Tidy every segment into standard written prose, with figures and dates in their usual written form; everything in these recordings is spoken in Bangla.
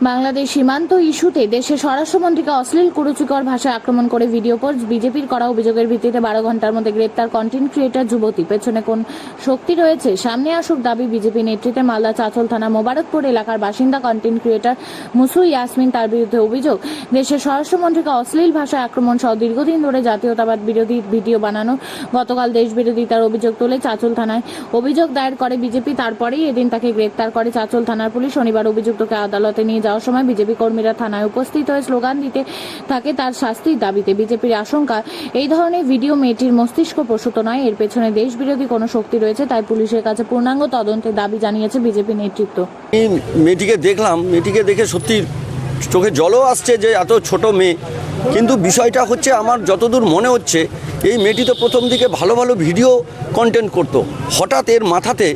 বাংলাদেশ সীমান্ত ইস্যুতে দেশের স্বরাষ্ট্রমন্ত্রীকে অশ্লীল কুরুচিকর ভাষায় আক্রমণ করে ভিডিও পোস্ট, বিজেপির করা অভিযোগের ভিত্তিতে 12 ঘন্টার মধ্যে গ্রেপ্তার কন্টেন্ট ক্রিয়েটর যুবতী। পেছনে কোন শক্তি রয়েছে সামনে আসুক দাবি বিজেপি নেতৃত্বে। মালদা চাঁচল থানা মোবারকপুর এলাকার বাসিন্দা কন্টেন্ট ক্রিয়েটর মুসু ইয়াসমিন, তার বিরুদ্ধে অভিযোগ দেশের স্বরাষ্ট্রমন্ত্রীকে অশ্লীল ভাষায় আক্রমণ সহ দীর্ঘদিন ধরে জাতীয়তাবাদ বিরোধী ভিডিও বানানো। গতকাল দেশ বিরোধী তার অভিযোগ তোলে চাঁচল থানায় অভিযোগ দায়ের করে বিজেপি। তারপরেই এদিন তাকে গ্রেপ্তার করে চাঁচল থানার পুলিশ। শনিবার অভিযুক্তকে আদালতে নিয়ে যাওয়ার সময় বিজেপি কর্মীরা থানায় উপস্থিত হয়ে স্লোগান দিতে থাকে তার শাস্তির দাবিতে। বিজেপির আশঙ্কা, এই ধরনের ভিডিও মেয়েটির মস্তিষ্ক প্রসূত নয়, এর পেছনে দেশ বিরোধী কোনো শক্তি রয়েছে, তাই পুলিশের কাছে পূর্ণাঙ্গ তদন্তের দাবি জানিয়েছে বিজেপি নেতৃত্ব। এই মেয়েটিকে দেখলাম, মেয়েটিকে দেখে সত্যি চোখে জলও আসছে যে এত ছোট মেয়ে। কিন্তু বিষয়টা হচ্ছে, আমার যতদূর মনে হচ্ছে এই মেয়েটি তো প্রথম দিকে ভালো ভালো ভিডিও কন্টেন্ট করতো, হঠাৎ এর মাথাতে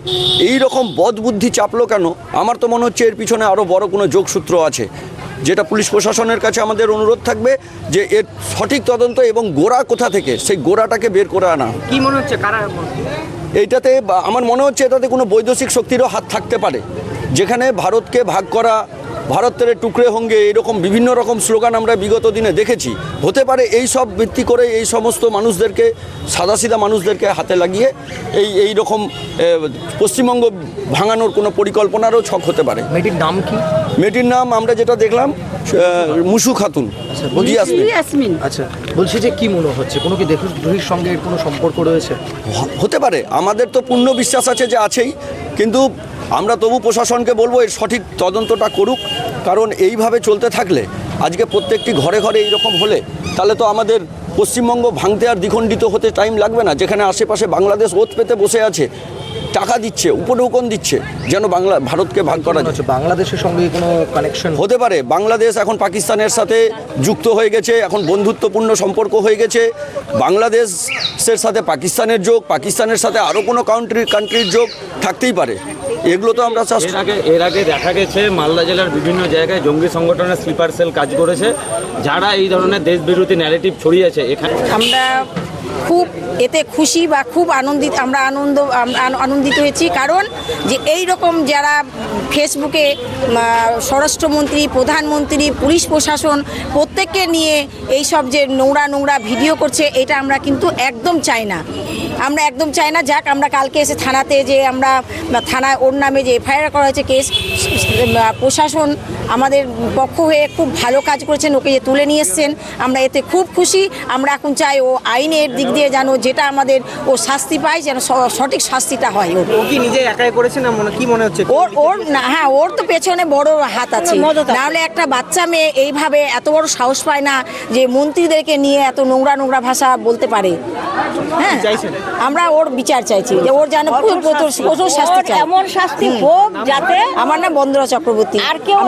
এই রকম বদবুদ্ধি চাপলো কেন? আমার তো মনে হচ্ছে এর পিছনে আরও বড় কোনো যোগসূত্র আছে, যেটা পুলিশ প্রশাসনের কাছে আমাদের অনুরোধ থাকবে যে এর সঠিক তদন্ত এবং গোড়া কোথা থেকে, সেই গোড়াটাকে বের করে আনা। কি মনে হচ্ছে কারা? এইটাতে আমার মনে হচ্ছে এটাতে কোনো বৈদেশিক শক্তিরও হাত থাকতে পারে, যেখানে ভারতকে ভাগ করা, ভারত তেরে টুকরে হোঙ্গে, এরকম বিভিন্ন রকম স্লোগান আমরা বিগত দিনে দেখেছি। হতে পারে এই সব ভিত্তি করে এই সমস্ত মানুষদেরকে, সাদাসিধা মানুষদেরকে হাতে লাগিয়ে এই রকম পশ্চিমবঙ্গ ভাঙানোর কোনো পরিকল্পনারও ছক হতে পারে। মেয়েটির নাম কি? মেয়েটির নাম আমরা যেটা দেখলাম মুসু খাতুন, ইয়াসমিন। আচ্ছা, বলছি যে কি মনে হচ্ছে, কোনো কি দেশদ্রোহীর সঙ্গে এর কোনো সম্পর্ক রয়েছে? হতে পারে, আমাদের তো পূর্ণ বিশ্বাস আছে যে আছেই, কিন্তু আমরা তবু প্রশাসনকে বলবো এর সঠিক তদন্তটা করুক। কারণ এইভাবে চলতে থাকলে, আজকে প্রত্যেকটি ঘরে ঘরে এইরকম হলে, তাহলে তো আমাদের পশ্চিমবঙ্গ ভাঙতে আর দ্বিখণ্ডিত হতে টাইম লাগবে না। যেখানে আশেপাশে বাংলাদেশ ওত পেতে বসে আছে, টাকা দিচ্ছে, উপঢৌকন দিচ্ছে যেন ভারতকে ভাগ করা যায়। বাংলাদেশের সঙ্গে কোনো কানেকশন হতে পারে? বাংলাদেশ এখন পাকিস্তানের সাথে যুক্ত হয়ে গেছে, এখন বন্ধুত্বপূর্ণ সম্পর্ক হয়ে গেছে। বাংলাদেশের সাথে পাকিস্তানের যোগ, পাকিস্তানের সাথে আরও কোনো কান্ট্রির যোগ থাকতেই পারে। এগুলো তো আমরা এর আগে দেখা গেছে মালদা জেলার বিভিন্ন জায়গায় জঙ্গি সংগঠনের স্লিপার সেল কাজ করেছে, যারা এই ধরনের দেশ বিরোধী ন্যারেটিভ ছড়িয়েছে। এখানে আমরা খুব এতে খুশি বা খুব আনন্দিত হয়েছি, কারণ যে এই রকম যারা ফেসবুকে স্বরাষ্ট্রমন্ত্রী, প্রধানমন্ত্রী, পুলিশ প্রশাসন প্রত্যেককে নিয়ে এই সব যে নোংরা ভিডিও করছে, এটা আমরা কিন্তু একদম চাই না। আমরা একদম চাই না। যাক, আমরা কালকে এসে থানাতে যে আমরা থানায় ওর নামে যে এফআইআর করা হয়েছে কেস, প্রশাসন আমাদের পক্ষ হয়ে খুব ভালো কাজ করেছেন, ওকে যে তুলে নিয়ে এসছেন, আমরা এতে খুব খুশি। আমরা এখন চাই ও আইনের দিক দিয়ে যেন যেটা আমাদের ও শাস্তি পায়, যেন সঠিক শাস্তিটা হয়। ও কি নিজে একাই করেছে না কি মনে হচ্ছে? ওর না, হ্যাঁ, ওর তো পেছনে বড় হাত আছে, নাহলে একটা বাচ্চা মেয়ে এইভাবে এত বড় সাহস পায় না যে মন্ত্রীদেরকে নিয়ে এত নোংরা ভাষা বলতে পারে। হ্যাঁ, আমরা ওর বিচার চাইছি, যে ওর যেন কঠোর শাস্তি চাই। এমন শাস্তি হোক যাতে। আমার নাম বন্দনা চক্রবর্তী। আর কেউ